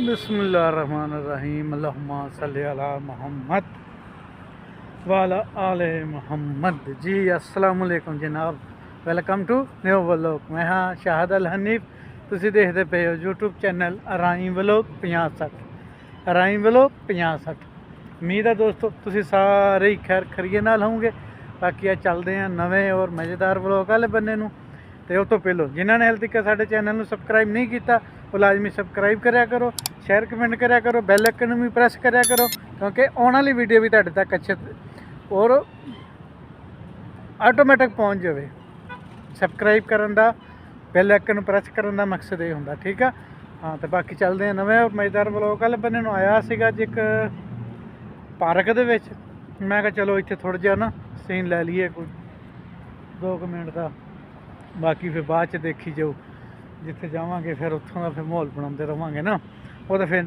बिस्मिल्लाहिर्रहमानिर्रहीम अल्लाहुम्मा सल्ली अला मोहम्मद वाला आले मोहम्मद। जी अस्सलाम वालेकुम जनाब, वेलकम टू न्यू व्लॉग। मैं हाँ शाहद अल हनीफ, तुसी देखते पे हो यूट्यूब चैनल अराई व्लॉग 50-60। अराई व्लॉग 50-60। उम्मीद है दोस्तों तुसी सारे ही खैर खरीए नाल होंगे। बाकी आ चलते हैं नवे और मज़ेदार व्लॉग वाले बन्ने नूं। तो उस तो पहलों जिन्होंने हाल तक साडे चैनल में सबसक्राइब नहीं किया वो लाजमी सबसक्राइब कराया करो, शेयर कमेंट कराया करो, बैल आइकन भी प्रेस कराया करो, क्योंकि आने वाली वीडियो भी तुहाडे तक अच्छे और आटोमैटिक पहुँच जाए। सबसक्राइब करन दा, बैल आइकन प्रेस करन दा मकसद ये हुंदा, ठीक है। हाँ तो बाकी चलते हैं नवे और मज़ेदार व्लॉग वाले बन्ने नूं। आया सीगा अज एक पार्क दे विच, मैं कहा चलो इत्थे थोड़ा जिहा ना सीन लै लीए कोई 2 मिनट का। बाकी फिर बाद च देखी जाओ, जिथे जावांगे फिर उत्थों का फिर माहौल बनाते रहांगे ना। वो तो फिर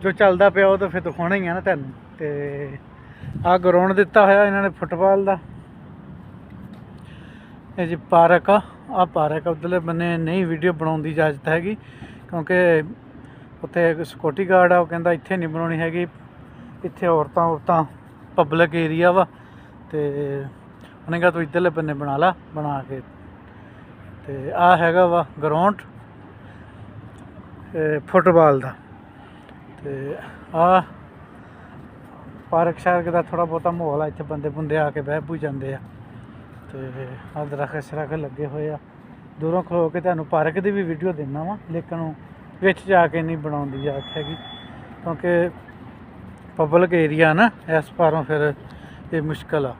जो चलता पिया वो तो फिर दिखाना ही है ना तैनूं। तो आ ग्राउंड दिता होया इन्होंने फुटबॉल का, ये जी पार्क आ पार्क उधरले बन्ने नहीं वीडियो बनाने की इजाजत हैगी, क्योंकि उत्थे सिक्योरिटी गार्ड आ, वो कहंदा इत्थे नहीं बनानी हैगी, इत्थे औरतां पब्लिक एरिया वा। तो उन्हें कहा तू इधरले बन्ने बना ला, बना के तो आ हैगा वा ग्राउंड फुटबॉल का। तो आ पार्क शार्क का थोड़ा बहुता माहौल है, इतने बंदे बुंदे आके बह बू जाते हैं। तो आ दरख्त शरख्त लगे हुए आ, दूरों खलो के तुहानूं पार्क की भी वीडियो देना वा, लेकिन विच जाके नहीं बनाने की इजाजत हैगी, क्योंकि पब्लिक एरिया ना इस पारों फिर ये मुश्किल आ।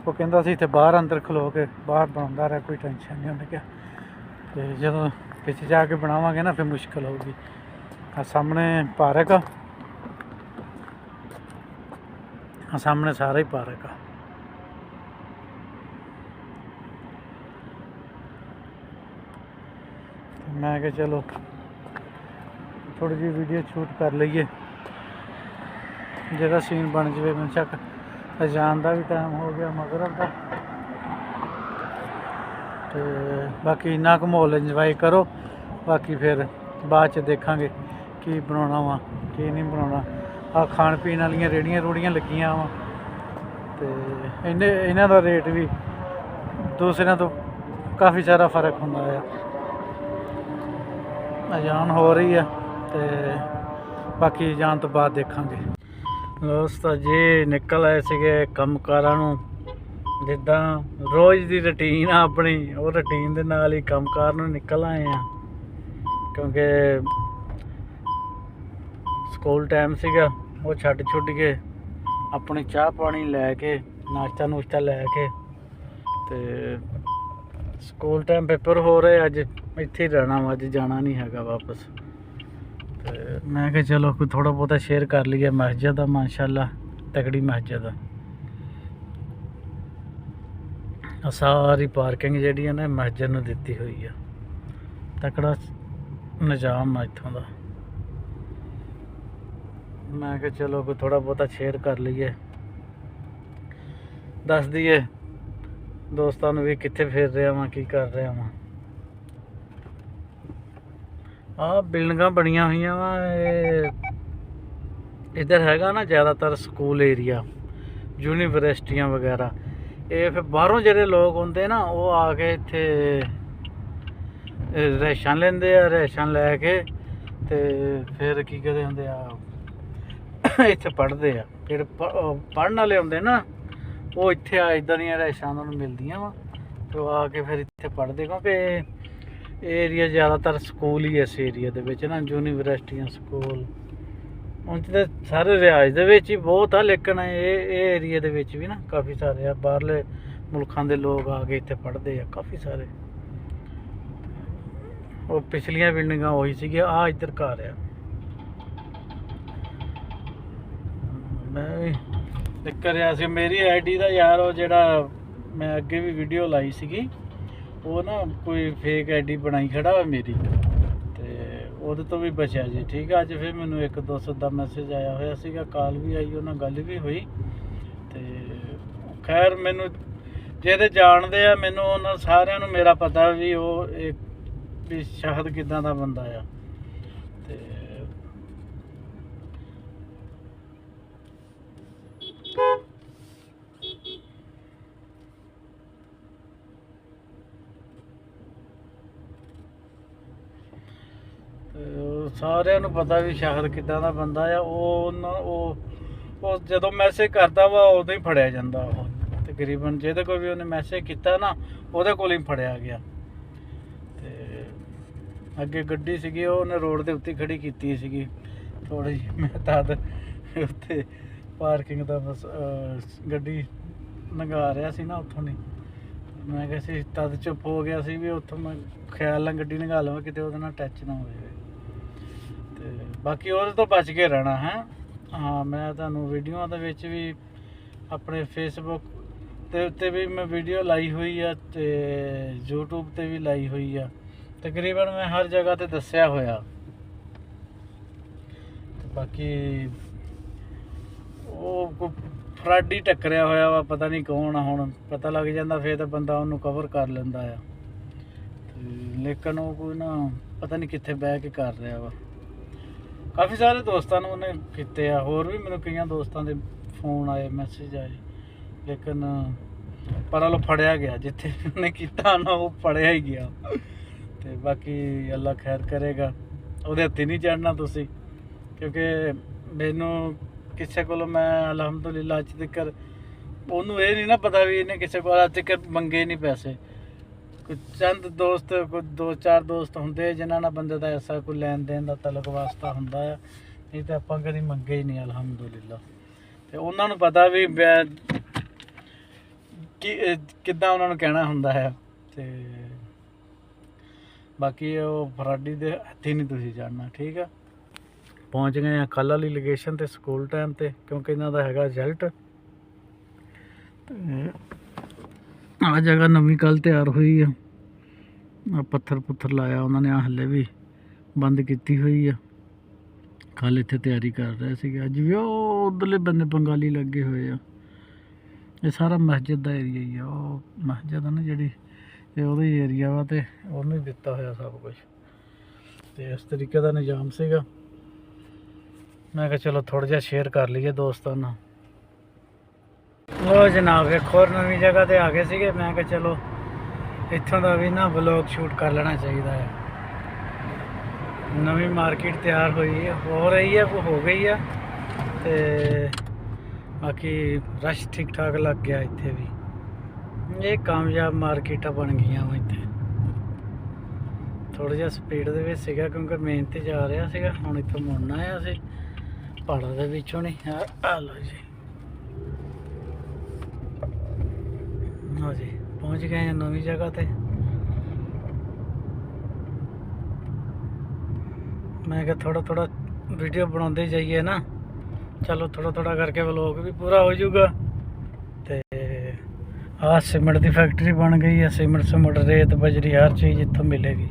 वो कहता सी इत्थे बाहर अंदर खलो के बाहर बनाता रहा, कोई टेंशन नहीं। उन्हें क्या तो जो पिछे जाके बनावांगे ना फिर मुश्किल होगी। सामने पार्क आ, सामने सारा ही पार्क आ। मैं क्या चलो थोड़ी जी वीडियो शूट कर लीए, जगह सीन बन जाए। बेशक अजान का भी टाइम हो गया, मगरब का। तो बाकी इन्ना क माहौल इंजॉय करो, बाकी फिर बाद च देखांगे की बनाना वा की नहीं बनाना। आ खाण पीन वाली रेहड़ियां रूड़ियां लगियां वा, तो इन्हां दा रेट भी दूसरियां तो काफ़ी सारा फर्क हुंदा है। अजान हो रही है तो बाकी अजान तो बाद देखांगे। दोस्त जी निकल आए थे काम कारां नूं, जिद्दां रोज़ की रूटीन आ अपनी, वो रूटीन दे नाल ही काम कार नूं निकल आए हैं, क्योंकि स्कूल टाइम सीगा वो छड्ड छुड्ड के अपनी चाह पानी लैके नाश्ता नूश्ता लैके ते स्कूल टाइम पेपर हो रहे, अज इत्थे ही रहना वा, अज जाना नहीं हैगा वापस। तो मैं क्या चलो कोई थोड़ा बहुता शेयर कर लीए। मस्जिद आ माशाअल्लाह तगड़ी मस्जिद आ, सारी पार्किंग जी है ना मस्जिद नूं दिती हुई है, तकड़ा निजाम आ इत्थों दा। मैं क्या चलो कोई थोड़ा बहुता शेयर कर लीए, दस दिए दोस्तों भी कित्थे फिर रहा वां की कर रहा वां। आ बिल्डिंगां बनिया हुई वा, इधर हैगा ना ज़्यादातर स्कूल एरिया, यूनीवर्सिटियां वगैरह। ये फिर बाहरों जेह्ड़े लोग आते ना वो आके इत्थे रैशां लेंदे आ, रैशां लैके ते फिर की कहते होंदे आ इत्थे पढ़दे आ। जेह्ड़े पढ़न वाले होंदे ना वो इत्थे इदां दियां रैशां उन्होंने मिलदियां वा, तो आके फिर इत्थे पढ़दे, क्योंकि एरिया ज़्यादातर स्कूल ही इस एरिया दे विच ना, यूनीवर्सिटियां स्कूल उंज ते सारे रियाज दे विच ही बहुत आ, लेकिन ये एरिया दे विच भी ना काफ़ी सारे बाहरले मुल्खां दे लोग आके इत्थे पढ़दे आ काफ़ी सारे। वो पिछलियां बिल्डिंगां वही सी, आ इधर घर आ। मैं भी दिक्कत रहा सी मेरी ID दा यार, वो जेह्ड़ा मैं अगे भी वीडियो लाई सी वो ना कोई फेक ID बनाई खड़ा वा मेरी, तो वो तो भी बचा जी, ठीक है। अज फिर मैनू 1-200 का मैसेज आया हुआ सीगा, कॉल भी आई, उन्होंने गल भी हुई। तो खैर मैनू जेह्ड़े जानते आ मैनू उन्होंने सारिਆਂ ਨੂੰ मेरा पता भी वो एक भी शाहद किदां दा बंदा आ। ਤੇ ਸਾਰਿਆਂ ਨੂੰ ਪਤਾ ਵੀ ਸ਼ਾਹਦ ਕਿੱਦਾਂ ਦਾ ਬੰਦਾ ਆ। ਉਹ ਜਦੋਂ ਮੈਸੇਜ ਕਰਦਾ ਵਾ ਉਦੋਂ ਹੀ ਫੜਿਆ ਜਾਂਦਾ। ਉਹ ਤਕਰੀਬਨ ਜਿਹਦੇ ਕੋਲ ਵੀ ਉਹਨੇ ਮੈਸੇਜ ਕੀਤਾ ਨਾ ਉਹਦੇ ਕੋਲ ਹੀ ਫੜਿਆ ਗਿਆ। ਤੇ ਅੱਗੇ ਗੱਡੀ ਸੀਗੀ ਉਹਨੇ ਰੋਡ ਦੇ ਉੱਤੇ ਖੜੀ ਕੀਤੀ ਸੀਗੀ ਥੋੜੀ ਜਿਹੀ। ਮੈਂ ਤਦ ਉੱਥੇ ਪਾਰਕਿੰਗ ਦਾ ਬਸ ਗੱਡੀ ਲੰਘਾ ਰਿਹਾ ਸੀ ਨਾ ਉੱਥੋਂ ਨਹੀਂ। ਮੈਂ ਕਿਹਾ ਸੀ ਤਦ ਚੁੱਪ ਹੋ ਗਿਆ ਸੀ ਵੀ ਉੱਥੋਂ ਮੈਂ ਖਿਆਲ ਨਾਲ ਗੱਡੀ ਲੰਘਾ ਲਵਾਂ ਕਿਤੇ ਉਹਦੇ ਨਾਲ ਟੱਚ ਨਾ ਹੋਵੇ। ਤੇ ਬਾਕੀ ਉਹਦੇ ਤੋਂ ਬਚ ਕੇ ਰਹਿਣਾ ਹੈ। ਹਾਂ, ਮੈਂ ਤੁਹਾਨੂੰ ਵੀਡੀਓਆਂ ਦੇ ਵਿੱਚ ਵੀ ਆਪਣੇ ਫੇਸਬੁੱਕ ਦੇ ਉੱਤੇ ਵੀ ਮੈਂ ਵੀਡੀਓ ਲਾਈ ਹੋਈ ਆ ਤੇ YouTube ਤੇ ਵੀ ਲਾਈ ਹੋਈ ਆ। ਤਕਰੀਬਨ ਮੈਂ ਹਰ ਜਗ੍ਹਾ ਤੇ ਦੱਸਿਆ ਹੋਇਆ। ਬਾਕੀ ਉਹ ਫਰਾਡੀ ਟੱਕਰਿਆ ਹੋਇਆ ਵਾ, ਪਤਾ ਨਹੀਂ ਕੌਣ ਆ। ਹੁਣ ਪਤਾ ਲੱਗ ਜਾਂਦਾ ਫਿਰ ਤਾਂ ਬੰਦਾ ਉਹਨੂੰ ਕਵਰ ਕਰ ਲੈਂਦਾ ਆ। ਲੇਕਿਨ ਉਹ ਕੋਈ ਨਾ ਪਤਾ ਨਹੀਂ ਕਿੱਥੇ ਬਹਿ ਕੇ ਕਰ ਰਿਹਾ ਵਾ। ਕਾਫੀ ਸਾਰੇ ਦੋਸਤਾਂ ਨੂੰ ਉਹਨੇ ਕੀਤੇ ਆ, ਹੋਰ ਵੀ ਮੈਨੂੰ ਕਈਆਂ ਦੋਸਤਾਂ ਦੇ ਫੋਨ ਆਏ, ਮੈਸੇਜ ਆਏ। ਲੇਕਿਨ ਪਰ ਉਹ ਫੜਿਆ ਗਿਆ, ਜਿੱਥੇ ਉਹਨੇ ਕੀਤਾ ਨਾ ਉਹ ਫੜਿਆ ਹੀ ਗਿਆ। ਤੇ ਬਾਕੀ ਅੱਲਾ ਖੈਰ ਕਰੇਗਾ। ਉਹਦੇ ਹੱਥੀ ਨਹੀਂ ਚੜ੍ਹਨਾ ਤੁਸੀਂ, ਕਿਉਂਕਿ ਮੈਨੂੰ ਕਿਸੇ ਕੋਲੋਂ ਮੈਂ ਅਲਹਮਦੁਲਿਲਾ ਅੱਜ ਤੱਕ ਉਹਨੂੰ ਇਹ ਨਹੀਂ ਨਾ ਪਤਾ ਵੀ ਇਹਨੇ ਕਿਸੇ ਕੋਲ ਅੱਜ ਤੱਕ ਮੰਗੇ ਨਹੀਂ ਪੈਸੇ। ਕੁਝ ਚੰਦ ਦੋਸਤ, ਕੁਝ 2-4 ਦੋਸਤ ਹੁੰਦੇ ਜਿਨ੍ਹਾਂ ਨਾਲ ਬੰਦੇ ਦਾ ਐਸਾ ਕੋਈ ਲੈਣ ਦੇਣ ਦਾ ਤਲਕ ਵਾਸਤਾ ਹੁੰਦਾ ਆ। ਨਹੀਂ ਤਾਂ ਆਪਾਂ ਕਦੀ ਮੰਗੇ ਹੀ ਨਹੀਂ ਅਲਹਮਦੁਲਿਲਾ। ਤੇ ਉਹਨਾਂ ਨੂੰ ਪਤਾ ਵੀ ਕਿੱਦਾਂ ਉਹਨਾਂ ਨੂੰ ਕਹਿਣਾ ਹੁੰਦਾ ਹੈ। ਤੇ ਬਾਕੀ ਉਹ ਫਰਾਡੀ ਦੇ ਹੱਥੀ ਨਹੀਂ ਤੁਸੀਂ ਜਾਣਨਾ, ਠੀਕ ਆ। ਪਹੁੰਚ ਗਏ ਆ ਕੱਲ੍ਹ ਵਾਲੀ ਲੋਕੇਸ਼ਨ ਤੇ ਸਕੂਲ ਟਾਈਮ ਤੇ, ਕਿਉਂਕਿ ਇਹਨਾਂ ਦਾ ਹੈਗਾ ਰਿਜ਼ਲਟ। ਆਹ ਜਗ੍ਹਾ ਨਵੀਂ ਕੱਲ੍ਹ ਤਿਆਰ ਹੋਈ ਆ। ਆ ਪੱਥਰ ਪੁੱਥਰ ਲਾਇਆ ਉਹਨਾਂ ਨੇ, ਆ ਹਲੇ ਵੀ ਬੰਦ ਕੀਤੀ ਹੋਈ ਆ। ਕੱਲ੍ਹ ਇੱਥੇ ਤਿਆਰੀ ਕਰ ਰਹੇ ਸੀਗੇ, ਅੱਜ ਵੀ ਉਹ ਉੱਧਰਲੇ ਬੰਦੇ ਬੰਗਾਲੀ ਲੱਗੇ ਹੋਏ ਆ। ਇਹ ਸਾਰਾ ਮਸਜਿਦ ਦਾ ਏਰੀਆ ਹੀ ਆ। ਉਹ ਮਸਜਿਦ ਆ ਨਾ ਜਿਹੜੀ, ਇਹ ਉਹਦਾ ਹੀ ਏਰੀਆ ਵਾ ਤੇ ਉਹਨੂੰ ਹੀ ਦਿੱਤਾ ਹੋਇਆ ਸਭ ਕੁਛ। ਤੇ ਇਸ ਤਰੀਕੇ ਦਾ ਨਿਜ਼ਾਮ ਸੀਗਾ। ਮੈਂ ਕਿਹਾ ਚਲੋ ਥੋੜ੍ਹਾ ਜਿਹਾ ਸ਼ੇਅਰ ਕਰ ਲਈਏ ਦੋਸਤਾਂ ਨਾਲ। ਉਹ ਜਨਾਬ ਵੇਖੋ ਨਵੀਂ ਜਗ੍ਹਾ ਤੇ ਆ ਗਏ ਸੀਗੇ। ਮੈਂ ਕਿਹਾ ਚਲੋ ਇੱਥੋਂ ਦਾ ਵੀ ਨਾ ਵਲੋਗ ਸ਼ੂਟ ਕਰ ਲੈਣਾ ਚਾਹੀਦਾ ਹੈ। ਨਵੀਂ ਮਾਰਕੀਟ ਤਿਆਰ ਹੋਈ ਹੈ, ਹੋ ਰਹੀ ਹੈ, ਹੋ ਗਈ ਆ। ਤੇ ਬਾਕੀ ਰਸ਼ ਠੀਕ ਠਾਕ ਲੱਗ ਗਿਆ ਇੱਥੇ ਵੀ। ਇਹ ਕਾਮਯਾਬ ਮਾਰਕੀਟਾਂ ਬਣ ਗਈਆਂ ਵਾ ਇੱਥੇ। ਥੋੜ੍ਹਾ ਜਿਹਾ ਸਪੀਡ ਦੇ ਵਿੱਚ ਸੀਗਾ ਕਿਉਂਕਿ ਮੇਨ ਤੇ ਜਾ ਰਿਹਾ ਸੀਗਾ। ਹੁਣ ਇੱਥੋਂ ਮੁੜਨਾ ਆ ਅਸੀਂ ਪਹਾੜਾਂ ਦੇ ਵਿੱਚੋਂ ਨਹੀਂ। ਆ ਲਓ ਜੀ, ਹਾਂ ਜੀ ਪਹੁੰਚ ਗਏ ਆ ਨਵੀਂ ਜਗ੍ਹਾ ਤੇ। ਮੈਂ ਕਿਹਾ ਥੋੜਾ ਥੋੜਾ ਵੀਡੀਓ ਬਣਾਉਂਦੇ ਜਾਈਏ ਨਾ, ਚਲੋ ਥੋੜਾ ਥੋੜਾ ਕਰਕੇ ਵਲੋਗ ਵੀ ਪੂਰਾ ਹੋ ਜਾਊਗਾ। ਤੇ ਆਹ ਸੀਮੈਂਟ ਦੀ ਫੈਕਟਰੀ ਬਣ ਗਈ ਹੈ। ਸੀਮੈਂਟ ਰੇਤ ਬਜਰੀ ਹਰ ਚੀਜ਼ ਇੱਥੋਂ ਮਿਲੇਗੀ।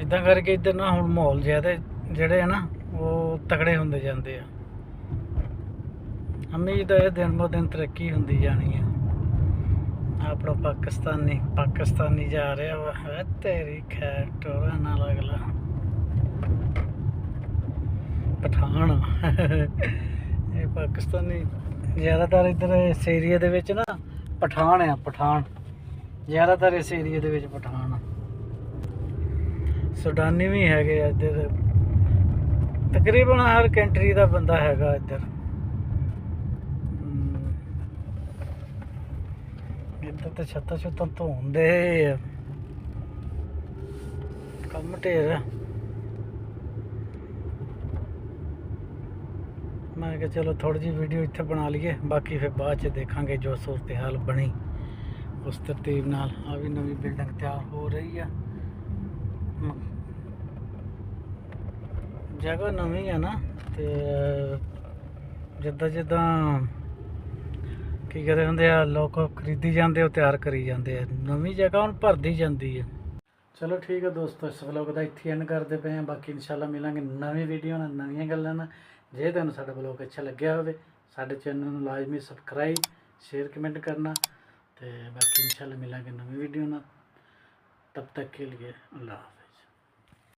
ਇੱਦਾਂ ਕਰਕੇ ਇੱਧਰ ਨਾ ਹੁਣ ਮਾਹੌਲ ਜ਼ਿਆਦਾ ਜਿਹੜੇ ਆ ਨਾ ਉਹ ਤਕੜੇ ਹੁੰਦੇ ਜਾਂਦੇ ਆ। ਉਮੀਦ ਹੈ ਦਿਨ ਬ ਦਿਨ ਤਰੱਕੀ ਹੁੰਦੀ ਜਾਣੀ ਹੈ। ਆਪਣਾ ਪਾਕਿਸਤਾਨੀ ਜਾ ਰਿਹਾ ਵਾ। ਤੇਰੀ ਖੈਰ ਟੋਰਾ ਨਾਲ ਅਗਲਾ ਪਠਾਨ। ਇਹ ਪਾਕਿਸਤਾਨੀ ਜ਼ਿਆਦਾਤਰ ਇੱਧਰ ਇਸ ਏਰੀਏ ਦੇ ਵਿੱਚ ਨਾ ਪਠਾਨ ਆ। ਪਠਾਨ ਜ਼ਿਆਦਾਤਰ ਇਸ ਏਰੀਏ ਦੇ ਵਿੱਚ ਪਠਾਨ ਆ। ਸੁਡਾਨੀ ਵੀ ਹੈਗੇ ਆ ਇੱਧਰ। ਤਕਰੀਬਨ ਹਰ ਕੰਟਰੀ ਦਾ ਬੰਦਾ ਹੈਗਾ ਇੱਧਰ। ਇੱਧਰ ਤੇ ਛੱਤਾਂ ਛੁੱਤਾਂ ਧੋਂਦੇ ਆ, ਕੰਮ ਢੇਰ। ਮੈਂ ਕਿਹਾ ਚਲੋ ਥੋੜੀ ਜਿਹੀ ਵੀਡੀਓ ਇੱਥੇ ਬਣਾ ਲਈਏ, ਬਾਕੀ ਫਿਰ ਬਾਅਦ 'ਚ ਦੇਖਾਂਗੇ ਜੋ ਸੂਰਤ ਹਾਲ ਬਣੀ ਉਸ ਤਰਤੀਬ ਨਾਲ। ਆ ਵੀ ਨਵੀਂ ਬਿਲਡਿੰਗ ਤਿਆਰ ਹੋ ਰਹੀ ਆ। ਜਗ੍ਹਾ ਨਵੀਂ ਆ ਨਾ, ਤੇ ਜਿੱਦਾਂ ਜਿੱਦਾਂ ਕੀ ਕਹਿੰਦੇ ਹੁੰਦੇ ਆ ਲੋਕ ਖਰੀਦੀ ਜਾਂਦੇ ਉਹ ਤਿਆਰ ਕਰੀ ਜਾਂਦੇ ਆ। ਨਵੀਂ ਜਗ੍ਹਾ ਹੁਣ ਭਰਦੀ ਜਾਂਦੀ ਆ। ਚਲੋ ਠੀਕ ਆ ਦੋਸਤੋ, ਇਸ ਵਲੋਗ ਦਾ ਇੱਥੇ ਐਂਡ ਕਰਦੇ ਪਏ ਆ। ਬਾਕੀ ਇਨਸ਼ਾਅੱਲਾ ਮਿਲਾਂਗੇ ਨਵੀਂ ਵੀਡੀਓ ਨਾਲ, ਨਵੀਆਂ ਗੱਲਾਂ ਨਾਲ। ਜੇ ਤੁਹਾਨੂੰ ਸਾਡਾ ਵਲੋਗ ਅੱਛਾ ਲੱਗਿਆ ਹੋਵੇ ਸਾਡੇ ਚੈਨਲ ਨੂੰ ਲਾਜ਼ਮੀ ਸਬਸਕ੍ਰਾਈਬ, ਸ਼ੇਅਰ, ਕਮੈਂਟ ਕਰਨਾ। ਤੇ ਬਾਕੀ ਇਨਸ਼ਾਅੱਲਾ ਮਿਲਾਂਗੇ ਨਵੀਂ ਵੀਡੀਓ ਨਾਲ। ਤਬ ਤੱਕ ਕੇ लिए अल्लाह।